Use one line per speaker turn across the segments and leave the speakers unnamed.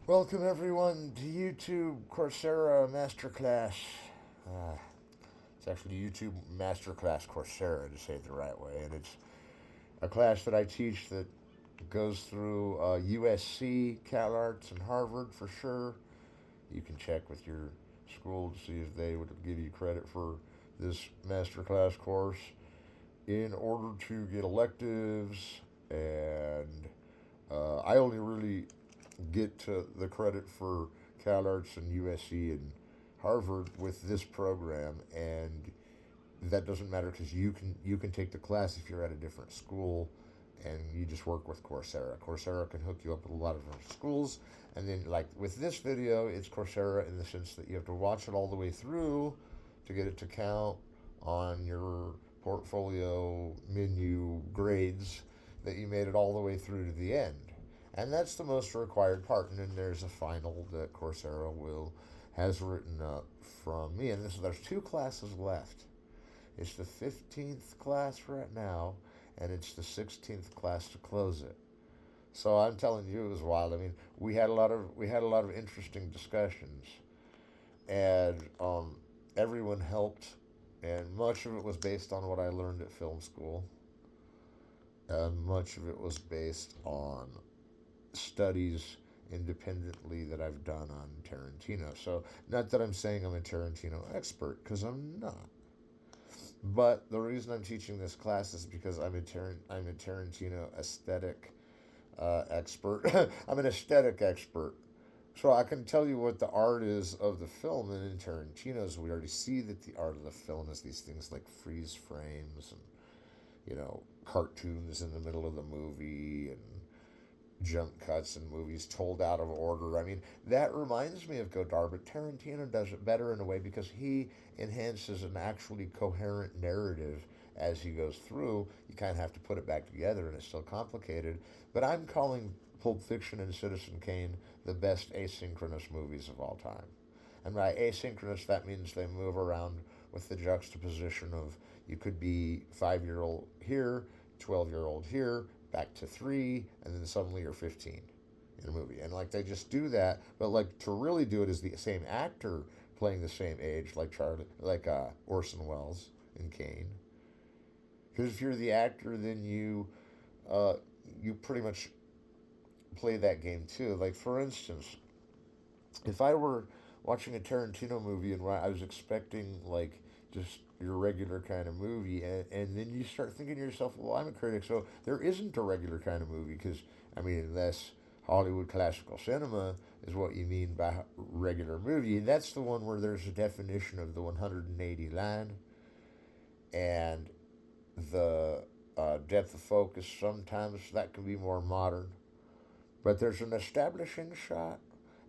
Welcome everyone to YouTube Coursera Masterclass. It's actually YouTube Masterclass Coursera to say it the right way, and it's a class that I teach that goes through USC, Calarts, and Harvard for sure. You can check with your school to see if they would give you credit for this masterclass course in order to get electives, and I only really get to the credit for CalArts and USC and Harvard with this program, and that doesn't matter because you can take the class if you're at a different school, and you just work with Coursera. Coursera can hook you up with a lot of different schools, and then like with this video, it's Coursera in the sense that you have to watch it all the way through to get it to count on your portfolio menu grades that you made it all the way through to the end. And that's the most required part. And then there's a final that Coursera will has written up from me. And there's two classes left. It's the 15th class right now, and it's the 16th class to close it. So I'm telling you, it was wild. I mean, we had a lot of interesting discussions, and everyone helped, and much of it was based on what I learned at film school. Much of it was based on studies independently that I've done on Tarantino. So, not that I'm saying I'm a Tarantino expert, because I'm not. But the reason I'm teaching this class is because I'm a Tarantino aesthetic expert. I'm an aesthetic expert. So I can tell you what the art is of the film, and in Tarantino's, we already see that the art of the film is these things like freeze frames and cartoons in the middle of the movie and jump cuts in movies told out of order. I mean, that reminds me of Godard, but Tarantino does it better in a way because he enhances an actually coherent narrative as he goes through. You kind of have to put it back together, and it's still complicated. But I'm calling Pulp Fiction and Citizen Kane the best asynchronous movies of all time. And by asynchronous, that means they move around with the juxtaposition of you could be 5-year old here, 12-year old here, back to 3, and then suddenly you're 15 in a movie. And like they just do that, but like to really do it is the same actor playing the same age, like Orson Welles in Kane. Because if you're the actor, then you pretty much play that game too. Like for instance, if I were watching a Tarantino movie and I was expecting like just your regular kind of movie, and then you start thinking to yourself, well, I'm a critic, so there isn't a regular kind of movie because, I mean, unless Hollywood classical cinema is what you mean by regular movie, and that's the one where there's a definition of the 180 line and the depth of focus. Sometimes that can be more modern, but there's an establishing shot,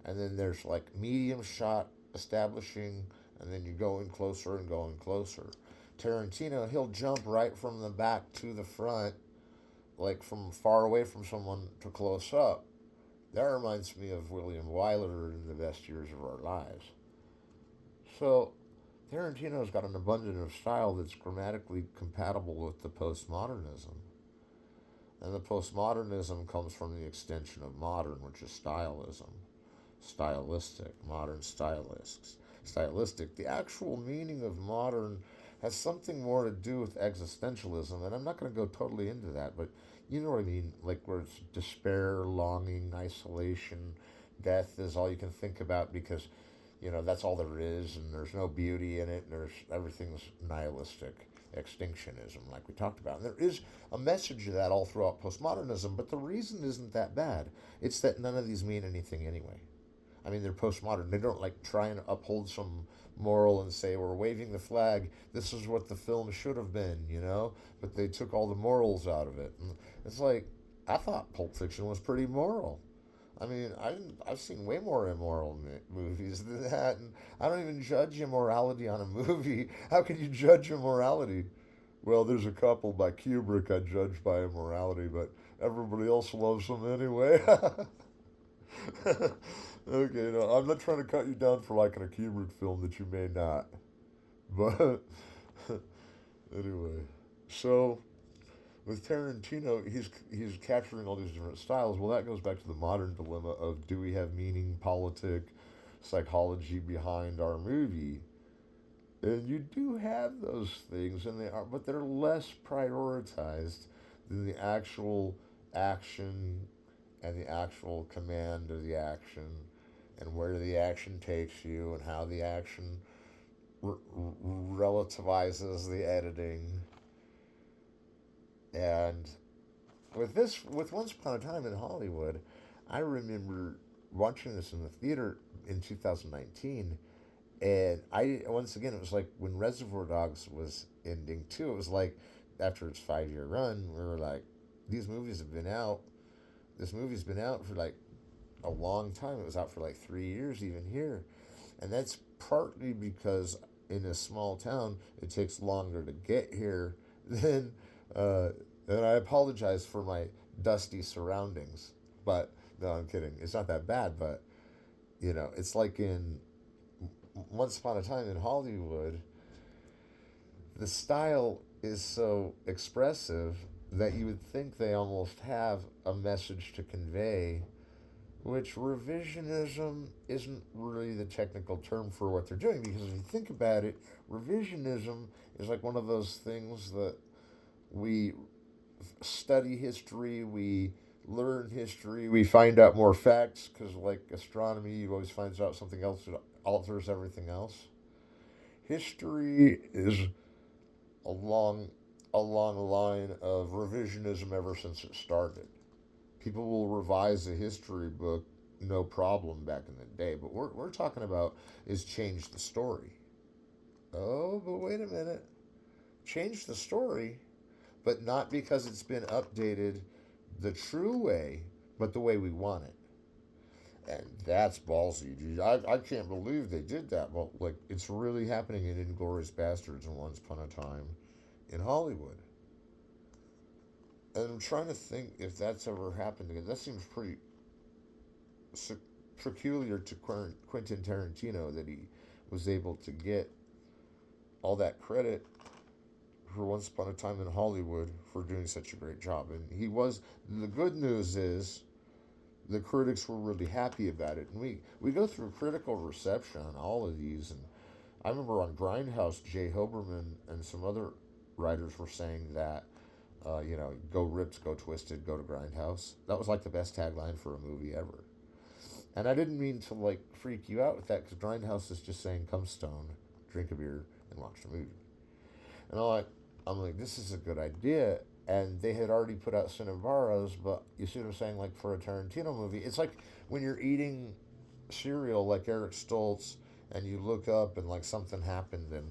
and then there's like medium shot establishing, and then you go in closer and go in closer. Tarantino, he'll jump right from the back to the front, like from far away from someone to close up. That reminds me of William Wyler in The Best Years of Our Lives. So, Tarantino's got an abundance of style that's grammatically compatible with the postmodernism. And the postmodernism comes from the extension of modern, which is stylism. Stylistic, modern stylists. Stylistic. The actual meaning of modern has something more to do with existentialism, and I'm not going to go totally into that, but you know what I mean, like where it's despair, longing, isolation, death is all you can think about because, that's all there is, and there's no beauty in it, and everything's nihilistic, extinctionism, like we talked about. And there is a message of that all throughout postmodernism, but the reason isn't that bad. It's that none of these mean anything anyway. I mean, they're postmodern. They don't like try and uphold some moral and say we're waving the flag. This is what the film should have been. But they took all the morals out of it. And it's like I thought Pulp Fiction was pretty moral. I mean, I've seen way more immoral movies than that, and I don't even judge immorality on a movie. How can you judge immorality? Well, there's a couple by Kubrick I judge by immorality, but everybody else loves them anyway. Okay, no, I'm not trying to cut you down for liking a Kubrick film that you may not. But anyway, so with Tarantino, he's capturing all these different styles. Well, that goes back to the modern dilemma of do we have meaning, politic, psychology behind our movie? And you do have those things, and they are, but they're less prioritized than the actual action and the actual command of the action, and where the action takes you, and how the action relativizes the editing. And with Once Upon a Time in Hollywood, I remember watching this in the theater in 2019. And I once again, it was like when Reservoir Dogs was ending too. It was like after its 5 year run, we were like, these movies have been out. This movie's been out for like a long time. It was out for like 3 years even here, and that's partly because in a small town it takes longer to get here than. Uh, and I apologize for my dusty surroundings, but no, I'm kidding. It's not that bad, but it's like in Once Upon a Time in Hollywood, the style is so expressive that you would think they almost have a message to convey, which revisionism isn't really the technical term for what they're doing, because if you think about it, revisionism is like one of those things that we study history, we learn history, we find out more facts, because like astronomy, you always finds out something else that alters everything else. History is a long line of revisionism ever since it started. People will revise a history book no problem back in the day, but we're talking about is change the story. Oh, but wait a minute. Change the story, but not because it's been updated the true way, but the way we want it. And that's ballsy, dude. I can't believe they did that. Well, like, it's really happening in Inglourious Bastards and Once Upon a Time in Hollywood. And I'm trying to think if that's ever happened again. That seems pretty peculiar to Quentin Tarantino that he was able to get all that credit for Once Upon a Time in Hollywood for doing such a great job. And he was, the good news is the critics were really happy about it. And we go through critical reception on all of these. And I remember on Grindhouse, Jay Hoberman and some other writers were saying that, go ripped, go twisted, go to Grindhouse. That was like the best tagline for a movie ever. And I didn't mean to like freak you out with that, because Grindhouse is just saying come stone, drink a beer, and watch the movie. And I'm like, this is a good idea. And they had already put out Cinnabaros, but you see what I'm saying? Like for a Tarantino movie, it's like when you're eating cereal like Eric Stoltz, and you look up and like something happened, and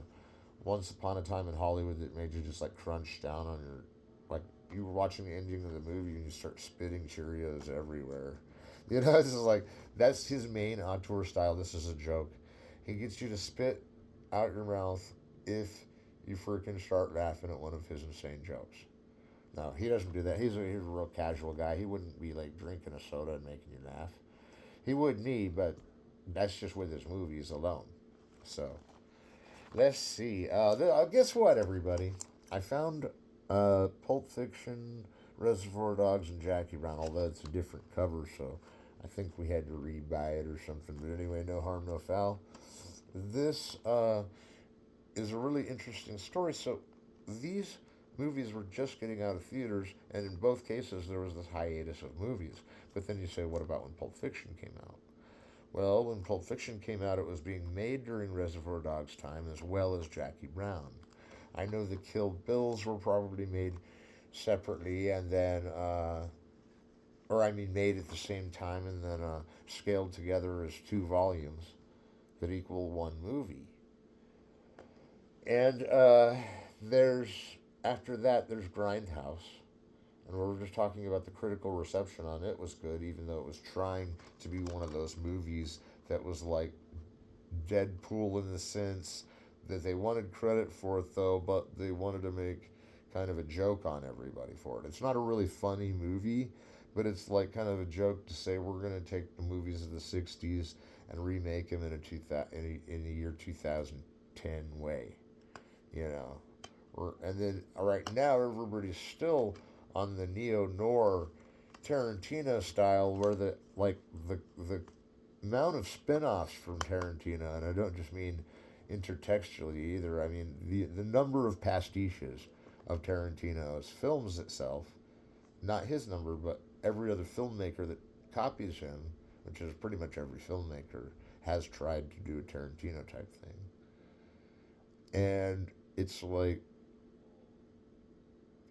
Once Upon a Time in Hollywood that made you just like crunch down on your, like you were watching the ending of the movie and you start spitting Cheerios everywhere. It's just like that's his main auteur style. This is a joke. He gets you to spit out your mouth if you freaking start laughing at one of his insane jokes. No, he doesn't do that. He's a real casual guy. He wouldn't be like drinking a soda and making you laugh. He would me, but that's just with his movies alone. So let's see. Guess what, everybody? I found Pulp Fiction, Reservoir Dogs, and Jackie Brown. Although it's a different cover, so I think we had to rebuy it or something. But anyway, no harm, no foul. This is a really interesting story. So these movies were just getting out of theaters, and in both cases there was this hiatus of movies. But then you say, what about when Pulp Fiction came out? Well, when Pulp Fiction came out, it was being made during Reservoir Dogs' time as well as Jackie Brown. I know the Kill Bills were probably made separately, and then, made at the same time, and then scaled together as two volumes that equal one movie. And there's after that, there's Grindhouse, and we're just talking about the critical reception on it was good, even though it was trying to be one of those movies that was like Deadpool in the sense that they wanted credit for it though, but they wanted to make kind of a joke on everybody for it. It's not a really funny movie, but it's like kind of a joke to say we're going to take the movies of the '60s and remake them in a year 2010 way. You know, And then right now everybody's still on the neo noir Tarantino style, where the amount of spin-offs from Tarantino, and I don't just mean intertextually either. I mean the number of pastiches of Tarantino's films itself, not his number, but every other filmmaker that copies him, which is pretty much every filmmaker, has tried to do a Tarantino type thing. And it's like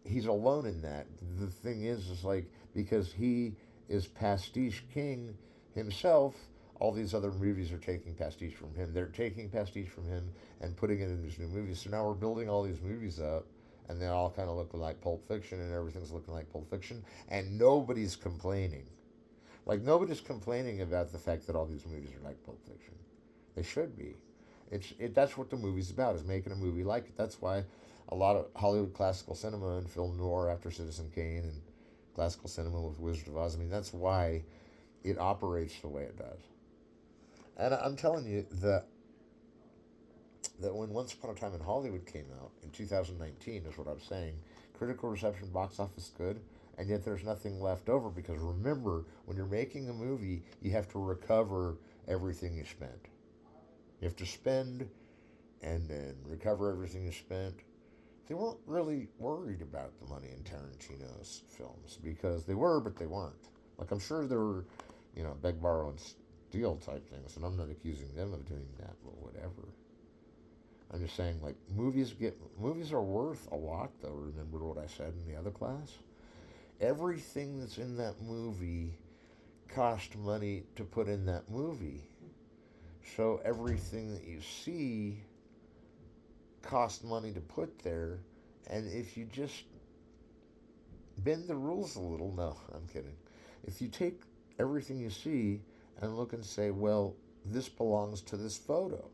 he's alone in that. The thing is like because he is pastiche king himself. All these other movies are taking pastiche from him. They're taking pastiche from him and putting it in these new movies. So now we're building all these movies up, and they all kind of look like Pulp Fiction, and everything's looking like Pulp Fiction, and nobody's complaining. Like nobody's complaining about the fact that all these movies are like Pulp Fiction. They should be. That's what the movie's about, is making a movie like it. That's why a lot of Hollywood classical cinema and film noir after Citizen Kane and classical cinema with Wizard of Oz. I mean, that's why it operates the way it does. And I'm telling you that when Once Upon a Time in Hollywood came out in 2019 is what I'm saying. Critical reception, box office good, and yet there's nothing left over because remember, when you're making a movie, you have to recover everything you spent. You have to spend and then recover everything you spent. They weren't really worried about the money in Tarantino's films because they were, but they weren't. Like I'm sure there were, beg, borrow, and steal type things, and I'm not accusing them of doing that, but whatever. I'm just saying, like movies are worth a lot, though. Remember what I said in the other class? Everything that's in that movie cost money to put in that movie. So everything that you see cost money to put there, and if you just bend the rules a little, no, I'm kidding. If you take everything you see and look and say, well, this belongs to this photo.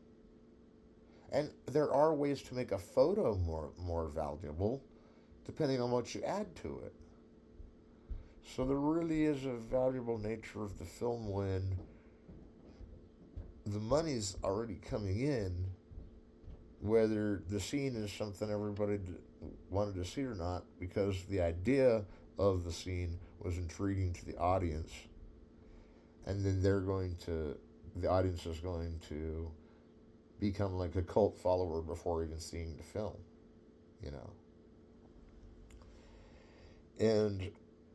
And there are ways to make a photo more valuable depending on what you add to it. So there really is a valuable nature of the film when the money's already coming in, whether the scene is something everybody wanted to see or not, because the idea of the scene was intriguing to the audience, and then the audience is going to become like a cult follower before even seeing the film, you know. And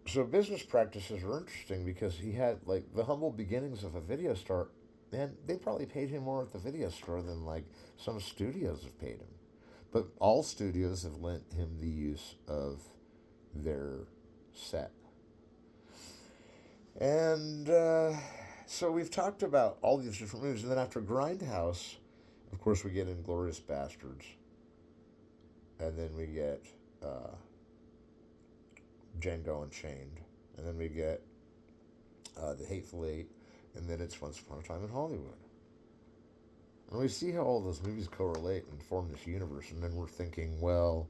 so business practices are interesting because he had like the humble beginnings of a video store, and they probably paid him more at the video store than like some studios have paid him. But all studios have lent him the use of their set. And so we've talked about all these different movies, and then after Grindhouse, of course, we get Inglourious Bastards, and then we get Django Unchained, and then we get The Hateful Eight, and then it's Once Upon a Time in Hollywood. And we see how all those movies correlate and form this universe, and then we're thinking, well,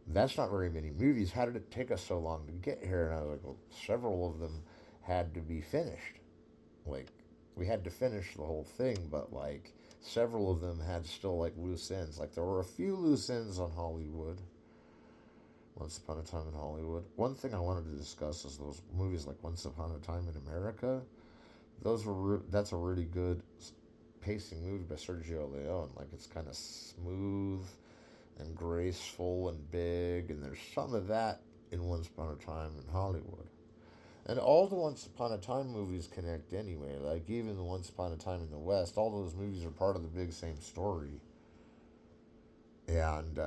that's not very many movies. How did it take us so long to get here? And I was like, well, several of them had to be finished. Like, we had to finish the whole thing, but like, several of them had still like loose ends. Like, there were a few loose ends on Hollywood. Once Upon a Time in Hollywood. One thing I wanted to discuss is those movies like Once Upon a Time in America. That's a really good pacing movie by Sergio Leone. Like, it's kind of smooth and graceful and big, and there's some of that in Once Upon a Time in Hollywood. And all the Once Upon a Time movies connect anyway. Like, even the Once Upon a Time in the West, all those movies are part of the big same story. And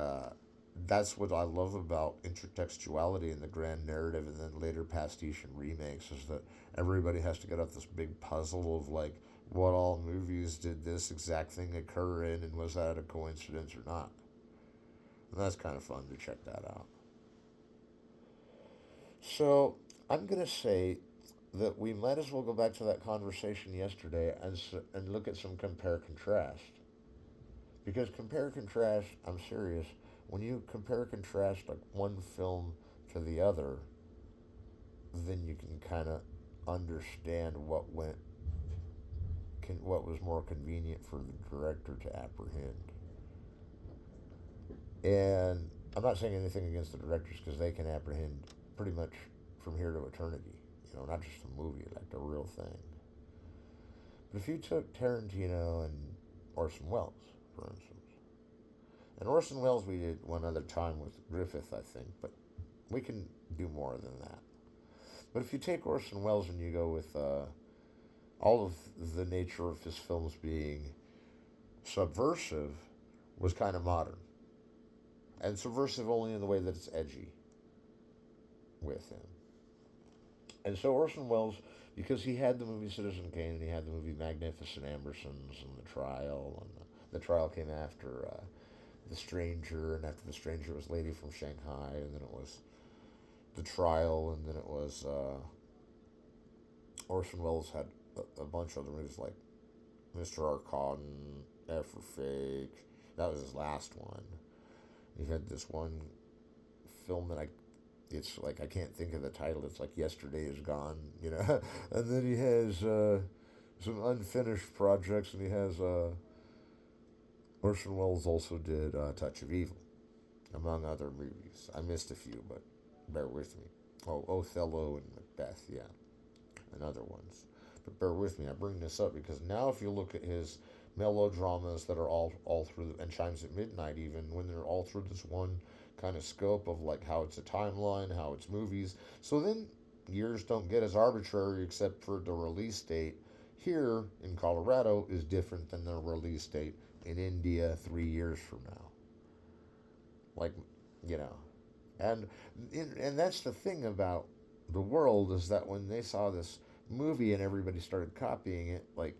that's what I love about intertextuality and the grand narrative, and then later pastiche and remakes, is that everybody has to get out this big puzzle of like, what all movies did this exact thing occur in, and was that a coincidence or not? And that's kind of fun to check that out. So I'm going to say that we might as well go back to that conversation yesterday and look at some compare contrast. Because compare contrast, I'm serious, when you compare contrast like one film to the other, then you can kind of understand what was more convenient for the director to apprehend. And I'm not saying anything against the directors because they can apprehend pretty much from here to eternity. You know, not just a movie, like the real thing. But if you took Tarantino and Orson Welles, for instance, and Orson Welles we did one other time with Griffith, I think, but we can do more than that. But if you take Orson Welles and you go with all of the nature of his films being subversive, was kind of modern. And subversive only in the way that it's edgy with him. And so Orson Welles, because he had the movie Citizen Kane and he had the movie Magnificent Ambersons and The Trial, and the Trial came after The Stranger, and after The Stranger it was Lady from Shanghai, and then it was The Trial, and then it was Orson Welles had a bunch of other movies like Mr. Arcadon, F for Fake. That was his last one. He had this one film that it's like I can't think of the title. It's like Yesterday Is Gone, you know. And then he has some unfinished projects, and he has Orson Welles also did Touch of Evil, among other movies. I missed a few, but bear with me. Oh, Othello and Macbeth, yeah, and other ones. But bear with me. I bring this up because now, if you look at his melodramas that are all through and Chimes at Midnight, even when they're all through this one kind of scope of like how it's a timeline, how it's movies. So then years don't get as arbitrary except for the release date. Here in Colorado is different than the release date in India 3 years from now. Like, you know, and and that's the thing about the world, is that when they saw this movie and everybody started copying it, like,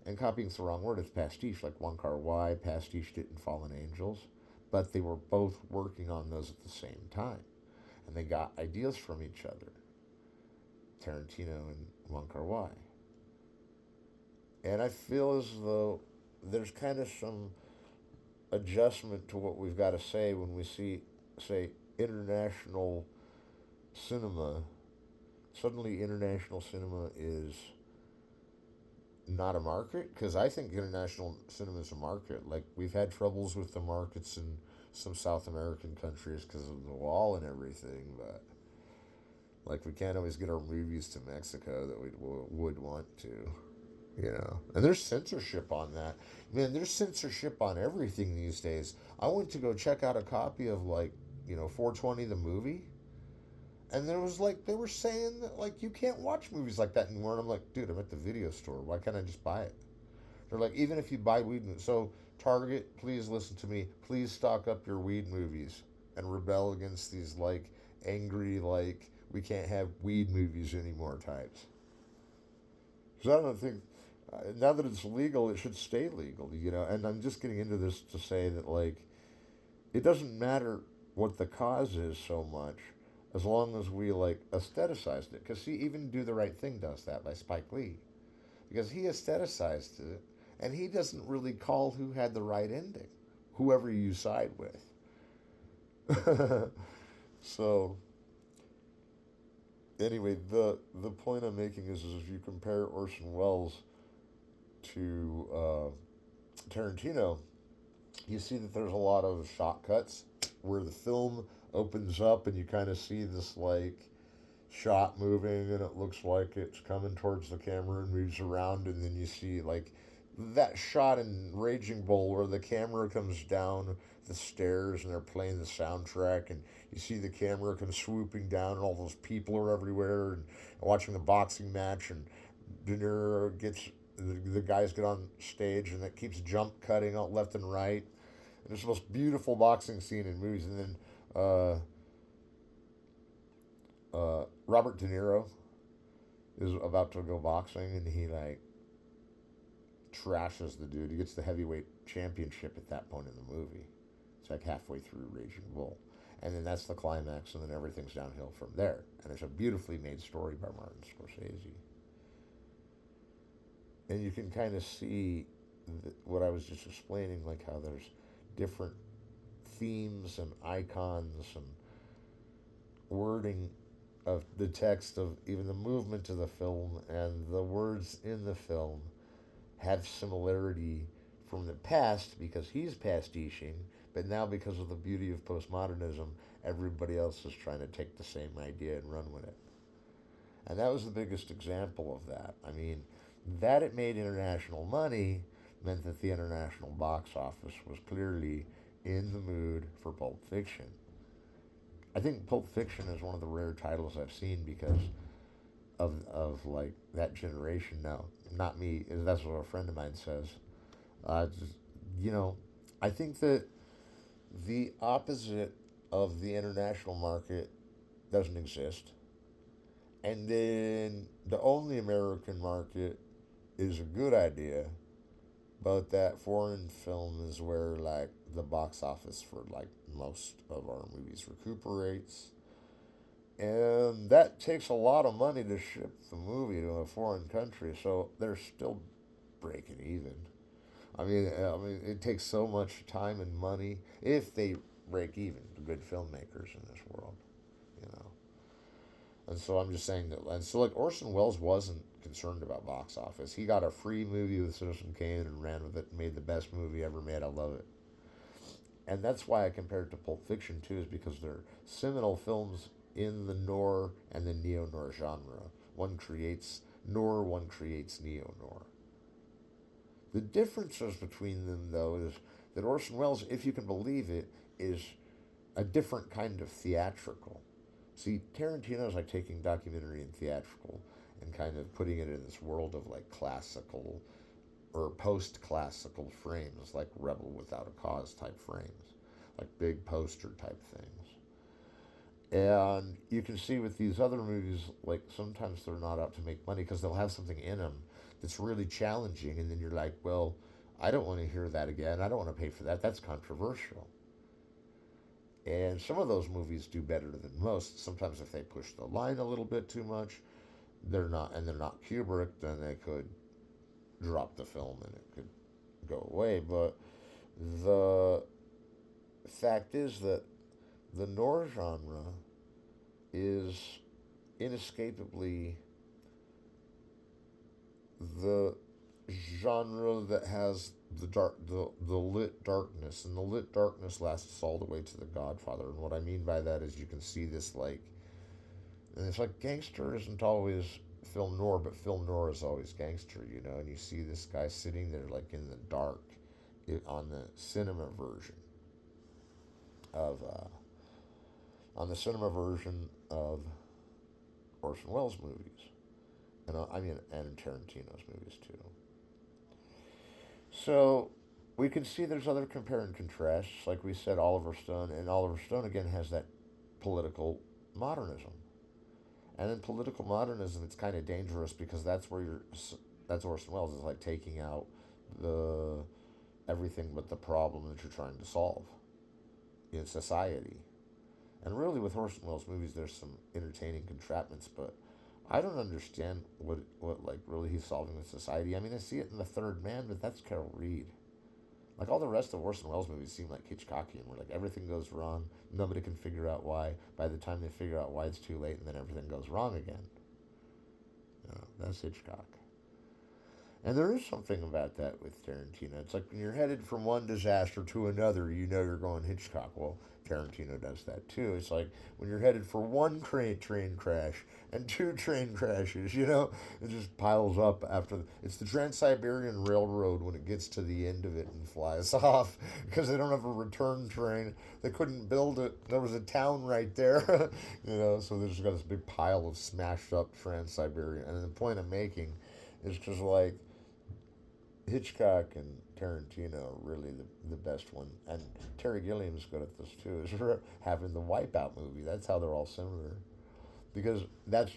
and copying's the wrong word, it's pastiche, like One Car Why pastiche didn't Fallen Angels, but they were both working on those at the same time, and they got ideas from each other, Tarantino and One Car Why. And I feel as though there's kind of some adjustment to what we've got to say when we say international cinema. Suddenly international cinema is not a market, because I think international cinema is a market. Like, we've had troubles with the markets in some South American countries because of the wall and everything, but like, we can't always get our movies to Mexico that we would want to, you know. And there's censorship on that. Man, there's censorship on everything these days. I went to go check out a copy of, like, 420 the movie, and there was like, they were saying that, like, you can't watch movies like that anymore. And I'm like, dude, I'm at the video store. Why can't I just buy it? They're like, even if you buy weed, so Target, please listen to me. Please stock up your weed movies and rebel against these, like, angry, like, we can't have weed movies anymore types. Because I don't think, now that it's legal, it should stay legal, And I'm just getting into this to say that, like, it doesn't matter what the cause is so much, as long as we, like, aestheticized it. Because, see, even Do the Right Thing does that by Spike Lee. Because he aestheticized it, and he doesn't really call who had the right ending, whoever you side with. So, anyway, the point I'm making is if you compare Orson Welles to Tarantino, you see that there's a lot of shot cuts where the film opens up and you kind of see this, like, shot moving, and it looks like it's coming towards the camera and moves around, and then you see, like, that shot in Raging Bull where the camera comes down the stairs and they're playing the soundtrack, and you see the camera come swooping down and all those people are everywhere, and watching the boxing match, and De Niro gets the guys get on stage, and it keeps jump cutting out left and right, and it's the most beautiful boxing scene in movies. And then Robert De Niro is about to go boxing, and he, like, trashes the dude. He gets the heavyweight championship at that point in the movie. It's like halfway through Raging Bull. And then that's the climax, and then everything's downhill from there. And it's a beautifully made story by Martin Scorsese. And you can kind of see what I was just explaining, like how there's different themes and icons and wording of the text of even the movement of the film and the words in the film have similarity from the past because he's pastiching, But now, because of the beauty of postmodernism, everybody else is trying to take the same idea and run with it. And that was the biggest example of that. I mean, that it made international money meant that the international box office was clearly in the mood for Pulp Fiction. I think Pulp Fiction is one of the rare titles I've seen because of like that generation. Now, not me. That's what a friend of mine says. Just, you know, I think that the opposite of the international market doesn't exist, and then the only American market is a good idea, but that foreign film is where like the box office for like most of our movies recuperates. And that takes a lot of money to ship the movie to a foreign country, so they're still breaking even. I mean, it takes so much time and money if they break even. The good filmmakers in this world, you know. And so I'm just saying that. And so like Orson Welles wasn't concerned about box office. He got a free movie with Citizen Kane and ran with it and made the best movie ever made. I love it. And that's why I compare it to Pulp Fiction too, is because they're seminal films in the noir and the neo noir genre. One creates noir, one creates neo noir. The differences between them, though, is that Orson Welles, if you can believe it, is a different kind of theatrical. See, Tarantino's like taking documentary and theatrical and kind of putting it in this world of like classical or post-classical frames, like Rebel Without a Cause type frames, like big poster type things. And you can see with these other movies, like sometimes they're not out to make money because they'll have something in them that's really challenging, and then you're like, well, I don't want to hear that again. I don't want to pay for that. That's controversial. And some of those movies do better than most. Sometimes if they push the line a little bit too much, they're not Kubrick, then they could drop the film and it could go away. But the fact is that the noir genre is inescapably the genre that has the lit darkness, and the lit darkness lasts all the way to The Godfather. And what I mean by that is you can see this like, and it's like gangster isn't always film noir, but film noir is always gangster, you know. And you see this guy sitting there like in the dark, on the cinema version of Orson Welles movies, and I mean, and Tarantino's movies too. So we can see there's other compare and contrasts. Like we said, Oliver Stone, and Oliver Stone again has that political modernism. And in political modernism, it's kind of dangerous because that's Orson Welles is like taking out the everything but the problem that you're trying to solve in society. And really, with Orson Welles movies, there's some entertaining entrapments, but I don't understand what like really he's solving with society. I mean, I see it in The Third Man, but that's Carol Reed. Like all the rest of Orson Welles movies seem like Hitchcockian, where like everything goes wrong, nobody can figure out why. By the time they figure out why, it's too late, and then everything goes wrong again. You know, that's Hitchcock. And there is something about that with Tarantino. It's like when you're headed from one disaster to another, you know you're going Hitchcock. Well, Tarantino does that too. It's like when you're headed for one train crash and two train crashes, you know, it just piles up after. It's the Trans Siberian Railroad when it gets to the end of it and flies off because they don't have a return train. They couldn't build it. There was a town right there, you know, so they just got this big pile of smashed up Trans Siberian. And the point I'm making is because, like, Hitchcock and Tarantino are really the best one, and Terry Gilliam's good at this too. Is having the Wipeout movie. That's how they're all similar, because that's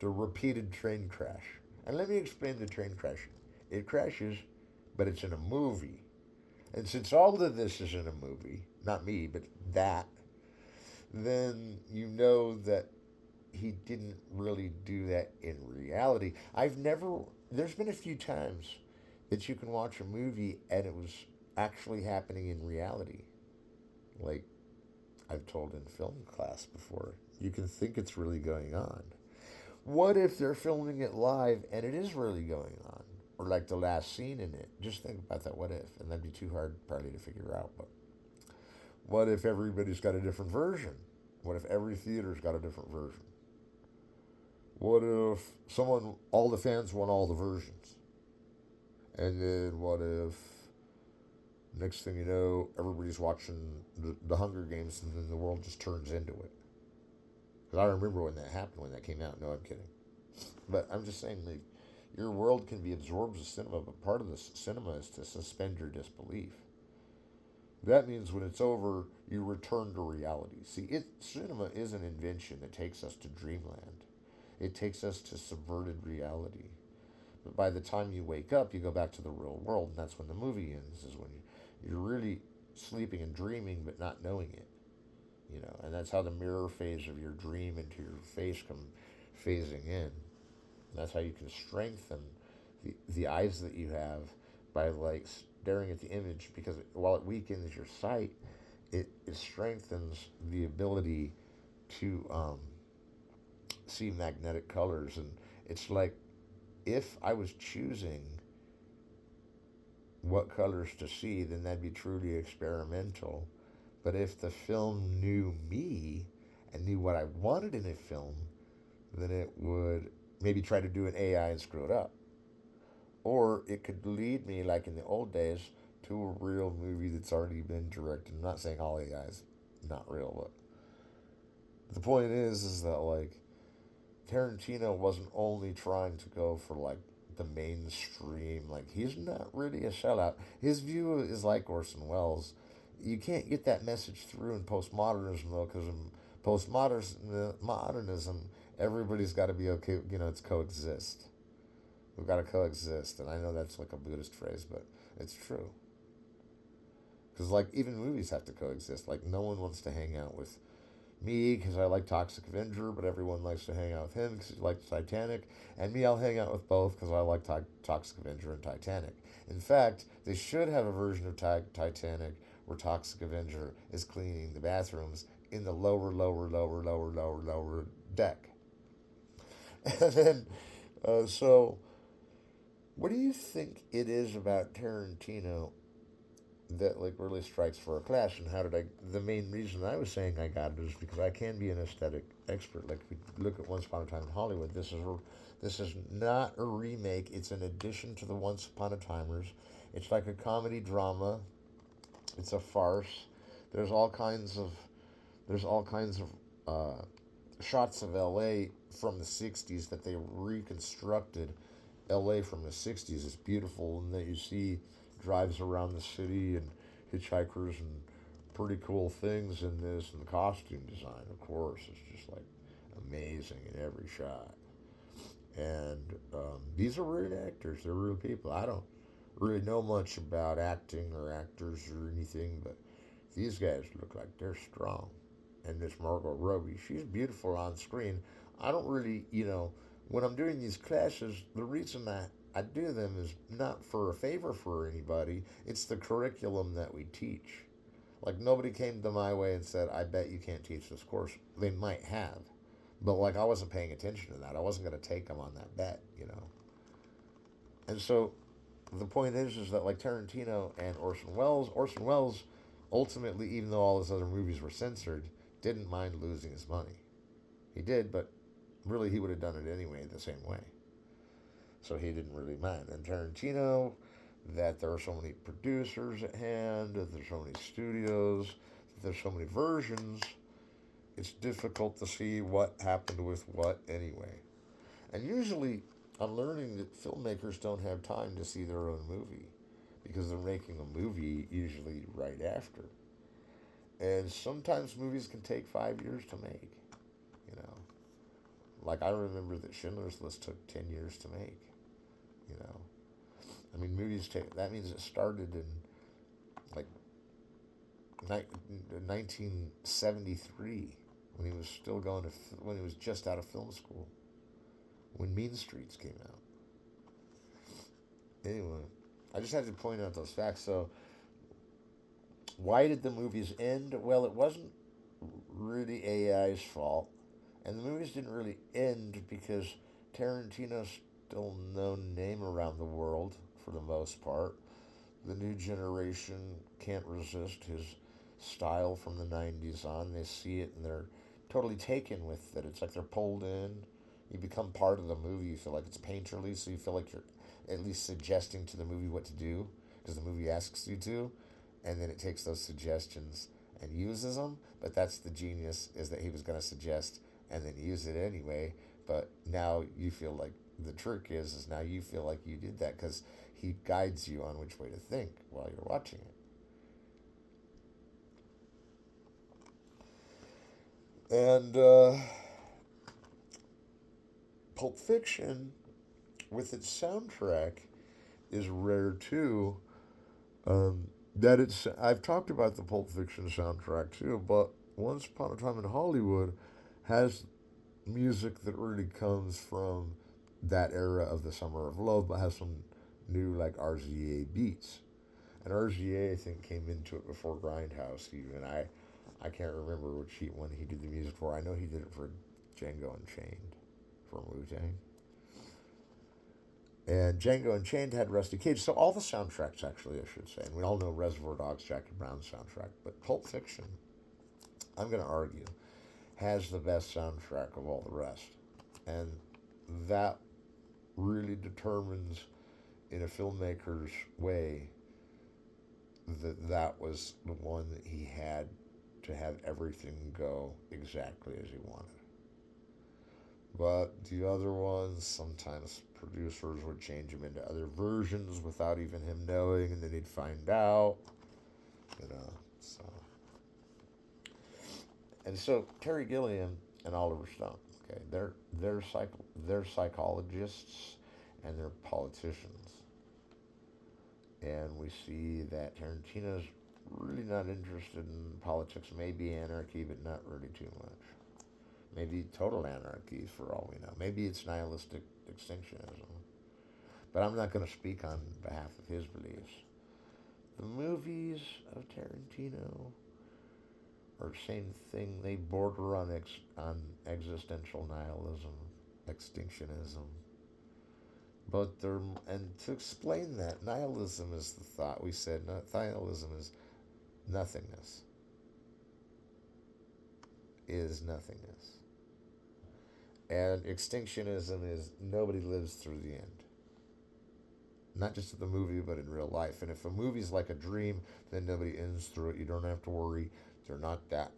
the repeated train crash. And let me explain the train crash. It crashes, but it's in a movie, and since all of this is in a movie, not me, but that, then you know that he didn't really do that in reality. I've never. There's been a few times that you can watch a movie and it was actually happening in reality. Like I've told in film class before, you can think it's really going on. What if they're filming it live and it is really going on? Or like the last scene in it. Just think about that, what if? And that'd be too hard probably to figure out. But What if everybody's got a different version? What if every theater's got a different version? What if all the fans want all the versions? And then what if next thing you know, everybody's watching the Hunger Games and then the world just turns into it? Because I remember when that happened, when that came out. No, I'm kidding. But I'm just saying, like, your world can be absorbed as cinema, but part of the cinema is to suspend your disbelief. That means when it's over, you return to reality. See, cinema is an invention that takes us to dreamland. It takes us to subverted reality. But by the time you wake up, you go back to the real world, and that's when the movie ends. Is when you're really sleeping and dreaming, but not knowing it. And that's how the mirror phase of your dream into your face come phasing in. And that's how you can strengthen the eyes that you have by like staring at the image, because while it weakens your sight, it strengthens the ability to see magnetic colors. And it's like if I was choosing what colors to see, then that'd be truly experimental. But if the film knew me and knew what I wanted in a film, then it would maybe try to do an AI and screw it up. Or it could lead me, like in the old days, to a real movie that's already been directed. I'm not saying all AI is not real, but the point is that like Tarantino wasn't only trying to go for like the mainstream. Like he's not really a sellout. His view is like Orson Welles. You can't get that message through in postmodernism though, because in postmodernism, everybody's got to be okay. It's coexist. We've got to coexist, and I know that's like a Buddhist phrase, but it's true. Because like even movies have to coexist. Like no one wants to hang out with me because I like Toxic Avenger, but everyone likes to hang out with him because he likes Titanic. And me, I'll hang out with both because I like Toxic Avenger and Titanic. In fact, they should have a version of Titanic where Toxic Avenger is cleaning the bathrooms in the lower deck. And then, so, what do you think it is about Tarantino that like really strikes for a class? And how did I? The main reason I was saying I got it is because I can be an aesthetic expert. Like if we look at Once Upon a Time in Hollywood, this is not a remake. It's an addition to the Once Upon a Timers. It's like a comedy drama. It's a farce. There's all kinds of there's all kinds of shots of L.A. from the '60s that they reconstructed. L.A. from the '60s is beautiful, and that you see drives around the city and hitchhikers and pretty cool things in this, and the costume design, of course, is just like amazing in every shot. And these are real actors; they're real people. I don't really know much about acting or actors or anything, but these guys look like they're strong. And this Margot Robbie, she's beautiful on screen. I don't really, when I'm doing these classes, the reason I do them is not for a favor for anybody. It's the curriculum that we teach. Like nobody came to my way and said, "I bet you can't teach this course." They might have, but like I wasn't paying attention to that. I wasn't going to take them on that bet. And so the point is that like Tarantino and Orson Welles ultimately, even though all his other movies were censored, didn't mind losing his money. He did, but really he would have done it anyway the same way. So he didn't really mind. And Tarantino, that there are so many producers at hand, that there's so many studios, that there's so many versions, it's difficult to see what happened with what anyway. And usually, I'm learning that filmmakers don't have time to see their own movie because they're making a movie usually right after. And sometimes movies can take 5 years to make, you know. Like I remember that Schindler's List took 10 years to make, you know. I mean, movies take, that means it started in like 1973 when he was still going to, when he was just out of film school, when Mean Streets came out. Anyway, I just had to point out those facts. So, why did the movies end? Well, it wasn't really AI's fault. And the movies didn't really end because Tarantino's still no name around the world for the most part. The new generation can't resist his style from the 90s on. They see it and they're totally taken with it. It's like they're pulled in. You become part of the movie. You feel like it's painterly, so you feel like you're at least suggesting to the movie what to do because the movie asks you to, and then it takes those suggestions and uses them. But that's the genius, is that he was going to suggest and then use it anyway. But now you feel like the trick is now you feel like you did that because he guides you on which way to think while you're watching it. And Pulp Fiction, with its soundtrack, is rare too. That it's I've talked about the Pulp Fiction soundtrack too, but Once Upon a Time in Hollywood has music that really comes from that era of the Summer of Love, but has some new like RZA beats. And RZA I think came into it before Grindhouse even. I can't remember one he did the music for. I know he did it for Django Unchained from Wu Tang. And Django Unchained had Rusty Cage. So all the soundtracks, actually, I should say. And we all know Reservoir Dogs, Jackie Brown's soundtrack. But Pulp Fiction, I'm going to argue, has the best soundtrack of all the rest. And that really determines, in a filmmaker's way, that that was the one that he had to have everything go exactly as he wanted. But the other ones, sometimes producers would change them into other versions without even him knowing, and then he'd find out, you know. So, and so Terry Gilliam and Oliver Stone, okay, they're psychologists and they're politicians, and we see that Tarantino's really not interested in politics, maybe anarchy, but not really too much. Maybe total anarchy for all we know. Maybe it's nihilistic extinctionism. But I'm not going to speak on behalf of his beliefs. The movies of Tarantino are the same thing. They border on existential nihilism, extinctionism. But they're, and to explain that, nihilism is the thought. We said nihilism is nothingness. Is nothingness. And extinctionism is nobody lives through the end. Not just in the movie, but in real life. And if a movie's like a dream, then nobody ends through it. You don't have to worry. They're not that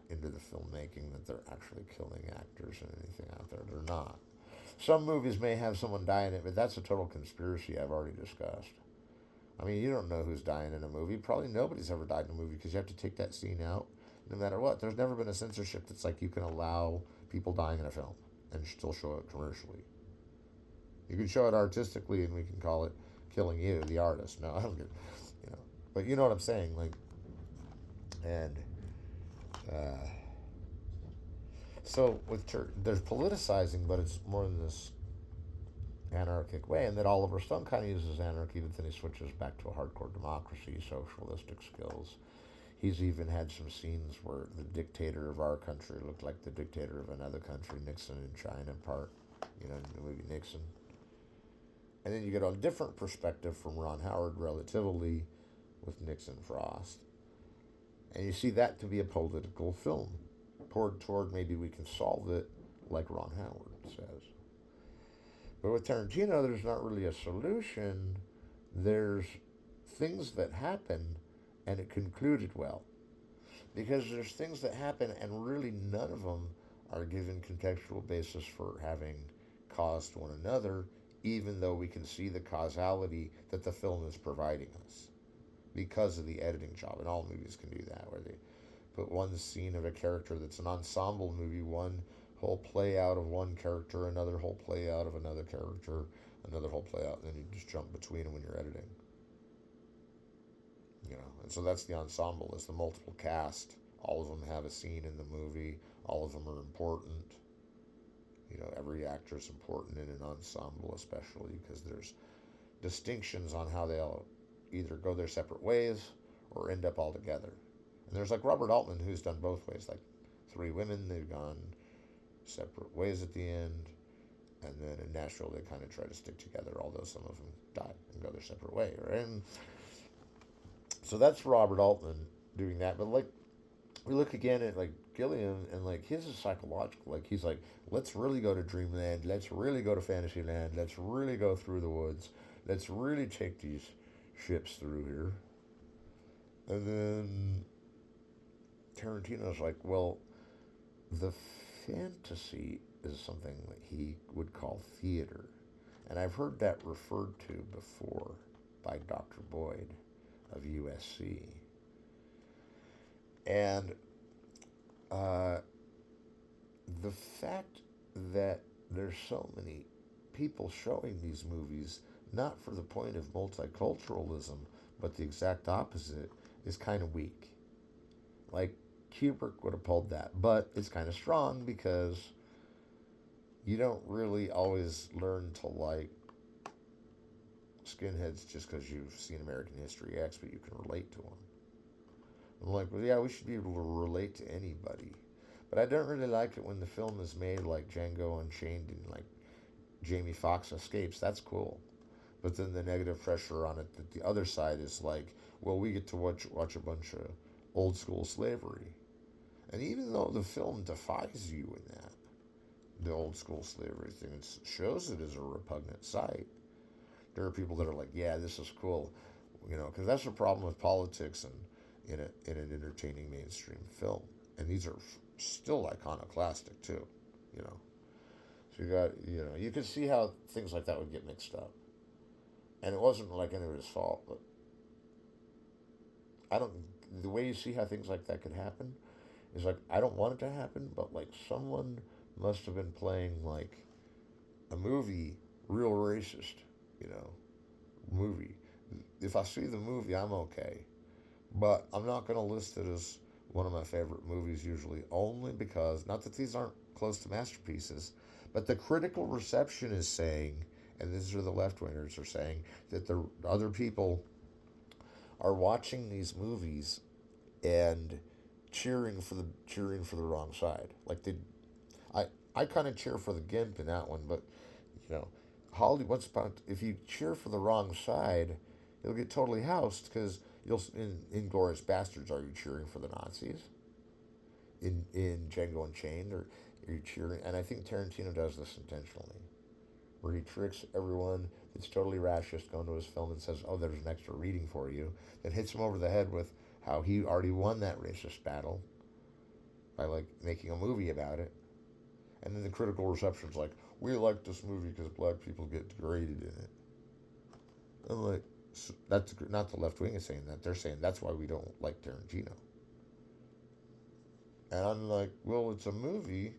into the filmmaking that they're actually killing actors and anything out there. They're not. Some movies may have someone die in it, but that's a total conspiracy I've already discussed. I mean, you don't know who's dying in a movie. Probably nobody's ever died in a movie because you have to take that scene out no matter what. There's never been a censorship that's like you can allow people dying in a film and still show it commercially. You can show it artistically and we can call it killing you, the artist. No, I don't get, you know. But you know what I'm saying, like, and uh, so with there's politicizing, but it's more in this anarchic way, and that Oliver Stone kind of uses anarchy, but then he switches back to a hardcore democracy, socialistic skills. He's even had some scenes where the dictator of our country looked like the dictator of another country, Nixon in China part, you know, in the movie Nixon. And then you get a different perspective from Ron Howard, relatively, with Nixon Frost. And you see that to be a political film, poured toward maybe we can solve it, like Ron Howard says. But with Tarantino, there's not really a solution. There's things that happen, and it concluded well. Because there's things that happen, and really none of them are given contextual basis for having caused one another, even though we can see the causality that the film is providing us because of the editing job. And all movies can do that, where they put one scene of a character that's an ensemble movie, one whole play out of one character, another whole play out of another character, another whole play out, and then you just jump between them when you're editing. You know, and so that's the ensemble, is the multiple cast. All of them have a scene in the movie. All of them are important. You know, every actor is important in an ensemble, especially because there's distinctions on how they'll either go their separate ways or end up all together. And there's like Robert Altman, who's done both ways. Like Three Women, they've gone separate ways at the end. And then in Nashville, they kind of try to stick together, although some of them die and go their separate way. Right? And so that's Robert Altman. doing that. But like we look again at like Gilliam and like his is psychological. Like he's like, let's really go to Dreamland. Let's really go to Fantasyland. Let's really go through the woods. Let's really take these ships through here. And then Tarantino's like, well, the fantasy is something that he would call theater. And I've heard that referred to before by Dr. Boyd of USC. And uh, the fact that there's so many people showing these movies, not for the point of multiculturalism, but the exact opposite, is kind of weak. Like, Kubrick would have pulled that, but it's kind of strong because you don't really always learn to like skinheads just because you've seen American History X, but you can relate to them. I'm like, well, yeah, we should be able to relate to anybody. But I don't really like it when the film is made like Django Unchained and like Jamie Foxx escapes. That's cool. But then the negative pressure on it that the other side is like, well, we get to watch a bunch of old school slavery. And even though the film defies you in that, the old school slavery thing, it shows it as a repugnant sight. There are people that are like, yeah, this is cool, because that's the problem with politics and in an entertaining mainstream film. And these are still iconoclastic too, you know. So you got, you can see how things like that would get mixed up. And it wasn't like anybody's fault, but I don't, the way you see how things like that could happen is like, I don't want it to happen, but like someone must have been playing like a movie real racist, you know, movie. If I see the movie, I'm okay. But I'm not going to list it as one of my favorite movies usually, only because, not that these aren't close to masterpieces, but the critical reception is saying, and these are the left wingers are saying, that the other people are watching these movies and cheering for the wrong side. Like I I kind of cheer for the Gimp in that one, but you know, Holly, what's about if you cheer for the wrong side, you'll get totally housed because you'll in Inglorious Bastards. Are you cheering for the Nazis? In Django Unchained, or are you cheering? And I think Tarantino does this intentionally, where he tricks everyone that's totally racist going to his film and says, "Oh, there's an extra reading for you," then hits him over the head with how he already won that racist battle by like making a movie about it, and then the critical reception's like, "We like this movie because black people get degraded in it." I'm like, that's not the left wing is saying that. They're saying that's why we don't like Tarantino. And I'm like, well, it's a movie,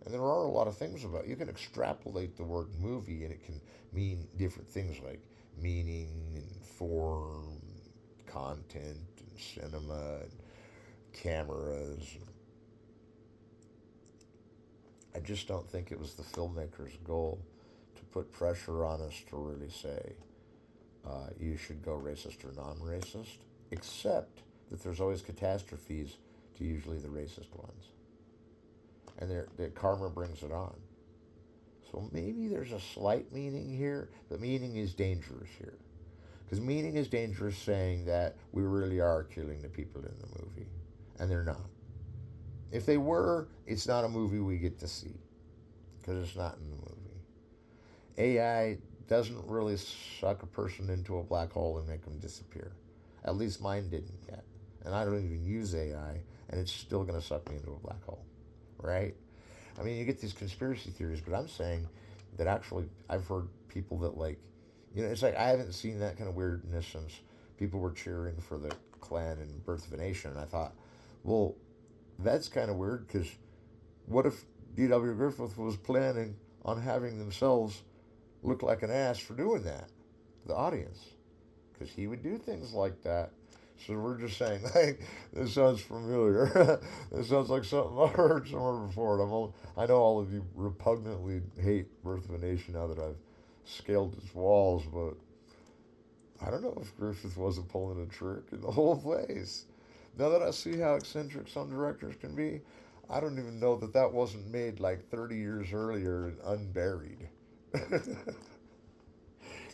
and there are a lot of things about it. You can extrapolate the word movie, and it can mean different things like meaning and form, content, and cinema, and cameras. I just don't think it was the filmmaker's goal to put pressure on us to really say you should go racist or non-racist, except that there's always catastrophes to usually the racist ones, and the karma brings it on. So maybe there's a slight meaning here, but meaning is dangerous here. Because meaning is dangerous saying that we really are killing the people in the movie, and they're not. If they were, it's not a movie we get to see, because it's not in the movie. AI doesn't really suck a person into a black hole and make them disappear. At least mine didn't yet. And I don't even use AI, and it's still going to suck me into a black hole, right? I mean, you get these conspiracy theories, but I'm saying that actually I've heard people that like, it's like I haven't seen that kind of weirdness since people were cheering for the Klan and Birth of a Nation. And I thought, well, that's kind of weird because what if D.W. Griffith was planning on having themselves look like an ass for doing that, the audience? Because he would do things like that. So we're just saying, hey, this sounds familiar. This sounds like something I heard somewhere before. And I know all of you repugnantly hate Birth of a Nation now that I've scaled its walls, but I don't know if Griffith wasn't pulling a trick in the whole place. Now that I see how eccentric some directors can be, I don't even know that that wasn't made like 30 years earlier and unburied.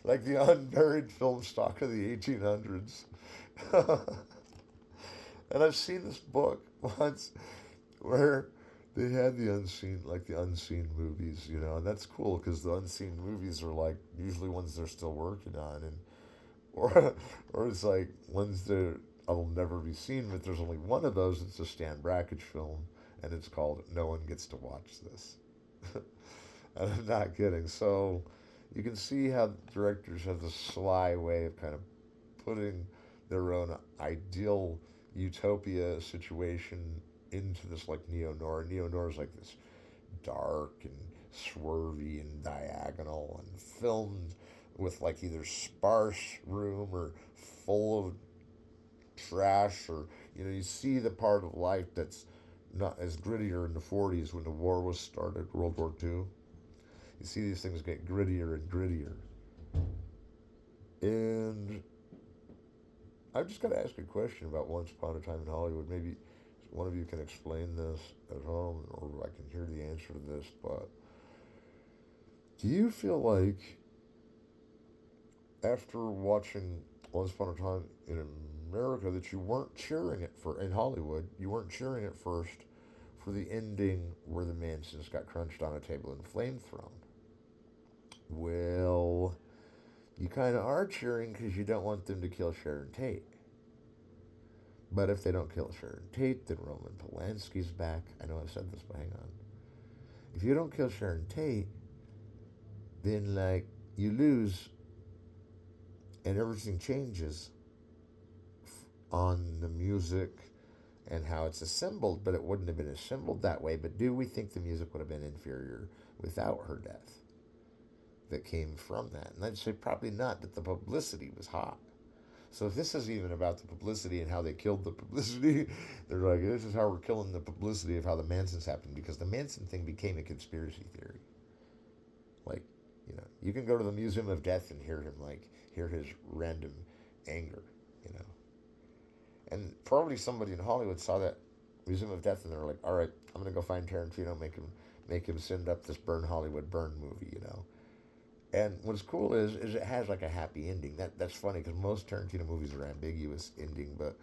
Like the unburied film stock of the 1800s. And I've seen this book once where they had the unseen, like the unseen movies, and that's cool because the unseen movies are like usually ones they're still working on, and or or it's like ones that will never be seen, but there's only one of those. It's a Stan Brakhage film, and it's called No One Gets to Watch This. And I'm not kidding. So you can see how directors have this sly way of kind of putting their own ideal utopia situation into this like neo noir. Neo noir is like this dark and swervy and diagonal and filmed with like either sparse room or full of trash, or you see the part of life that's not as grittier in the 40s when the war was started, World War II. You see these things get grittier and grittier. And I've just got to ask a question about Once Upon a Time in Hollywood. Maybe one of you can explain this at home, or I can hear the answer to this. But do you feel like after watching Once Upon a Time in America that you weren't cheering it for in Hollywood? You weren't cheering at first for the ending where the Mansons got crunched on a table and flame thrown. Well, you kind of are cheering because you don't want them to kill Sharon Tate. But if they don't kill Sharon Tate, then Roman Polanski's back. I know I've said this, but hang on. If you don't kill Sharon Tate, then like you lose, and everything changes on the music and how it's assembled. But it wouldn't have been assembled that way. But do we think the music would have been inferior without her death that came from that? And I'd say probably not, that the publicity was hot. So if this is even about the publicity and how they killed the publicity, they're like, this is how we're killing the publicity of how the Mansons happened, because the Manson thing became a conspiracy theory. Like, you can go to the Museum of Death and hear his random anger, And probably somebody in Hollywood saw that Museum of Death and they're like, all right, I'm going to go find Tarantino, make him send up this Burn Hollywood Burn movie. And what's cool is it has like a happy ending. That's funny because most Tarantino movies are ambiguous ending, but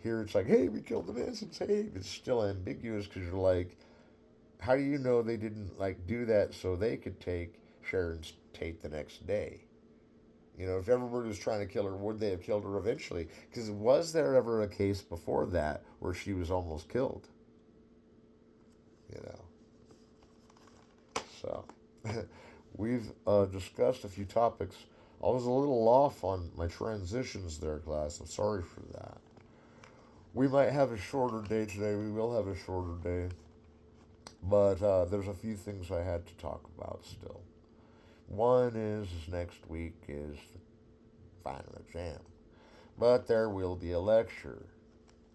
here it's like, hey, we killed the Mansons. Hey, it's still ambiguous because you're like, how do you know they didn't like do that so they could take Sharon Tate the next day? If everybody was trying to kill her, would they have killed her eventually? Because was there ever a case before that where she was almost killed? You know. So. We've discussed a few topics. I was a little off on my transitions there, class. I'm sorry for that. We might have a shorter day today. We will have a shorter day. But there's a few things I had to talk about still. One is next week is the final exam. But there will be a lecture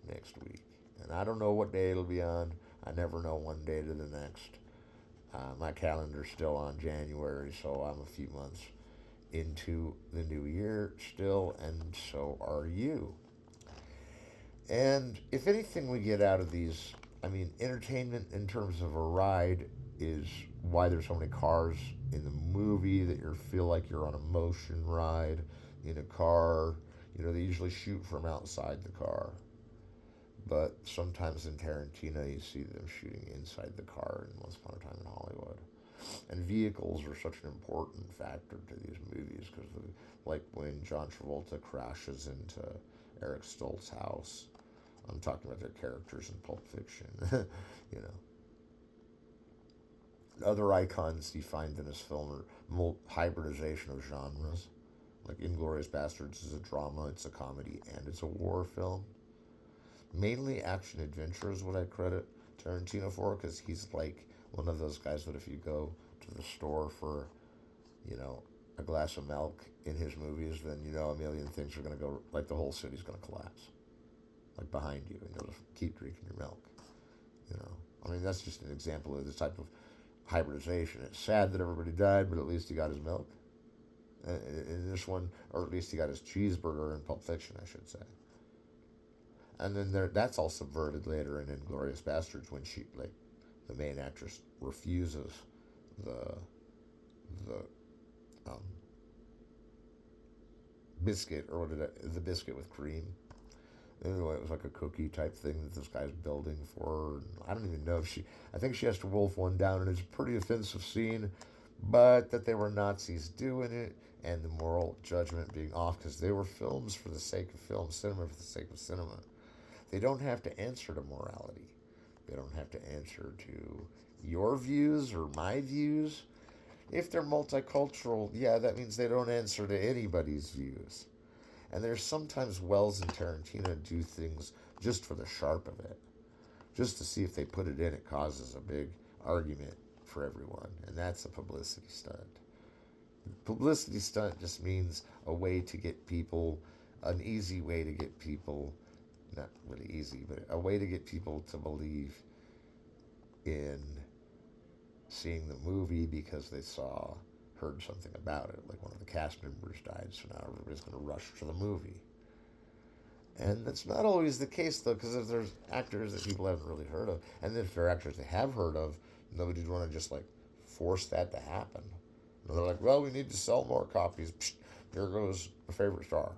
next week. And I don't know what day it'll be on. I never know one day to the next. My calendar's still on January, so I'm a few months into the new year still, and so are you. And if anything we get out of these, entertainment in terms of a ride is why there's so many cars in the movie, that you feel like you're on a motion ride in a car. They usually shoot from outside the car. But sometimes in Tarantino, you see them shooting inside the car in Once Upon a Time in Hollywood. And vehicles are such an important factor to these movies because, like when John Travolta crashes into Eric Stoltz's house, I'm talking about their characters in Pulp Fiction. Other icons he finds in his film are hybridization of genres. Like Inglourious Basterds is a drama, it's a comedy, and it's a war film. Mainly action adventure is what I credit Tarantino for, because he's like one of those guys that if you go to the store for, a glass of milk in his movies, then a million things are going to go, like the whole city's going to collapse, like behind you, and you'll just keep drinking your milk. That's just an example of this type of hybridization. It's sad that everybody died, but at least he got his milk. In this one, or at least he got his cheeseburger in Pulp Fiction, I should say. And then that's all subverted later in Inglourious Basterds when the main actress refuses the biscuit, or the biscuit with cream. Anyway, it was like a cookie type thing that this guy's building for her. I don't even know if she. I think she has to wolf one down, and it's a pretty offensive scene. But that they were Nazis doing it, and the moral judgment being off because they were films for the sake of film, cinema for the sake of cinema. They don't have to answer to morality. They don't have to answer to your views or my views. If they're multicultural, yeah, that means they don't answer to anybody's views. And there's sometimes Wells and Tarantino do things just for the sharp of it. Just to see if they put it in, it causes a big argument for everyone. And that's a publicity stunt. Publicity stunt just means a way to get people, an easy way to get people, not really easy, but a way to get people to believe in seeing the movie because they heard something about it. Like one of the cast members died, so now everybody's going to rush to the movie. And that's not always the case, though, because if there's actors that people haven't really heard of, and if there are actors they have heard of, nobody'd want to just, like, force that to happen. And they're like, well, we need to sell more copies. Psh, here goes a favorite star.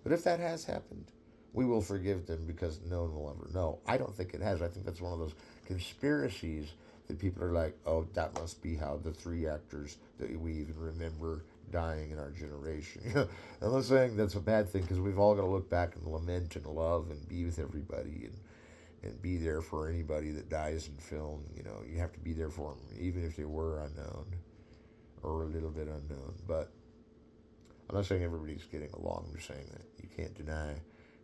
But if that has happened, we will forgive them because no one will ever know. I don't think it has. I think that's one of those conspiracies that people are like, oh, that must be how the three actors that we even remember dying in our generation. I'm not saying that's a bad thing because we've all got to look back and lament and love and be with everybody and be there for anybody that dies in film. You have to be there for them, even if they were unknown or a little bit unknown. But I'm not saying everybody's getting along. I'm just saying that you can't deny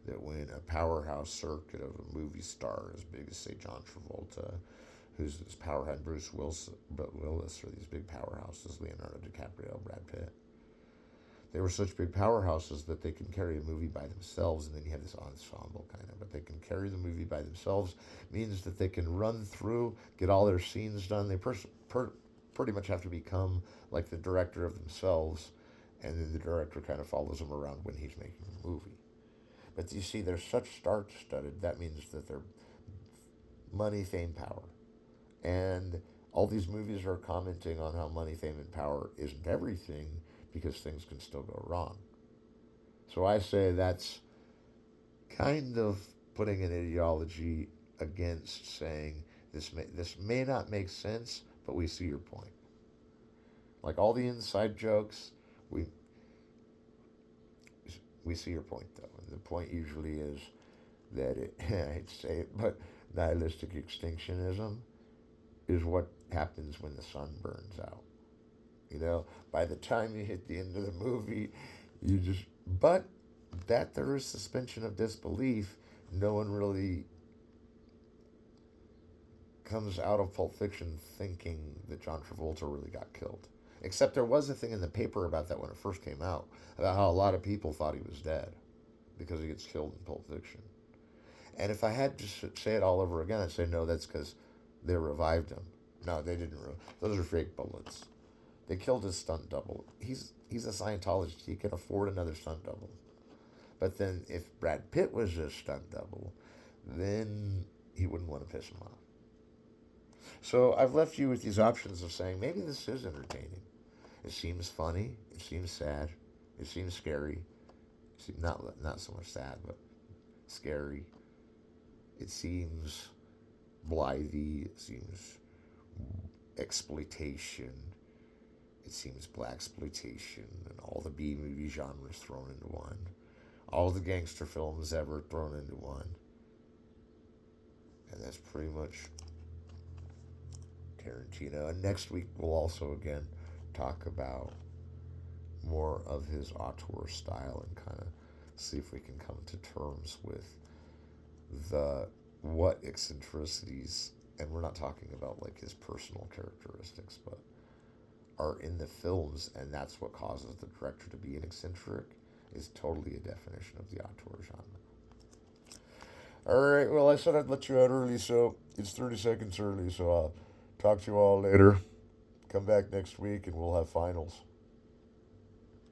that when a powerhouse circuit of a movie star as big as, say, John Travolta, who's this powerhouse, Bruce Willis, or these big powerhouses, Leonardo DiCaprio, Brad Pitt. They were such big powerhouses that they can carry a movie by themselves, and then you have this ensemble kind of. But they can carry the movie by themselves means that they can run through, get all their scenes done. They pretty much have to become like the director of themselves, and then the director kind of follows them around when he's making the movie. But you see, they're such star-studded. That means that they're money, fame, power. And all these movies are commenting on how money, fame, and power isn't everything because things can still go wrong. So I say that's kind of putting an ideology against saying this may not make sense, but we see your point. Like all the inside jokes, we see your point though. And the point usually is that I hate to say it, but nihilistic extinctionism is what happens when the sun burns out. By the time you hit the end of the movie, but that there is suspension of disbelief, no one really comes out of Pulp Fiction thinking that John Travolta really got killed. Except there was a thing in the paper about that when it first came out, about how a lot of people thought he was dead because he gets killed in Pulp Fiction. And if I had to say it all over again, I'd say, no, that's because they revived him. No, they didn't. Those are fake bullets. They killed his stunt double. He's a Scientologist. He can afford another stunt double. But then if Brad Pitt was a stunt double, then he wouldn't want to piss him off. So I've left you with these options of saying, maybe this is entertaining. It seems funny. It seems sad. It seems scary. Not so much sad, but scary. It seems blithey. It seems exploitation. It seems blaxploitation and all the B-movie genres thrown into one. All the gangster films ever thrown into one. And that's pretty much Tarantino. And next week we'll also again talk about more of his auteur style and kind of see if we can come to terms with what eccentricities, and we're not talking about like his personal characteristics, but are in the films, and that's what causes the director to be an eccentric, is totally a definition of the auteur genre. All right, well, I said I'd let you out early, so it's 30 seconds early, so I'll talk to you all later. Come back next week, and we'll have finals.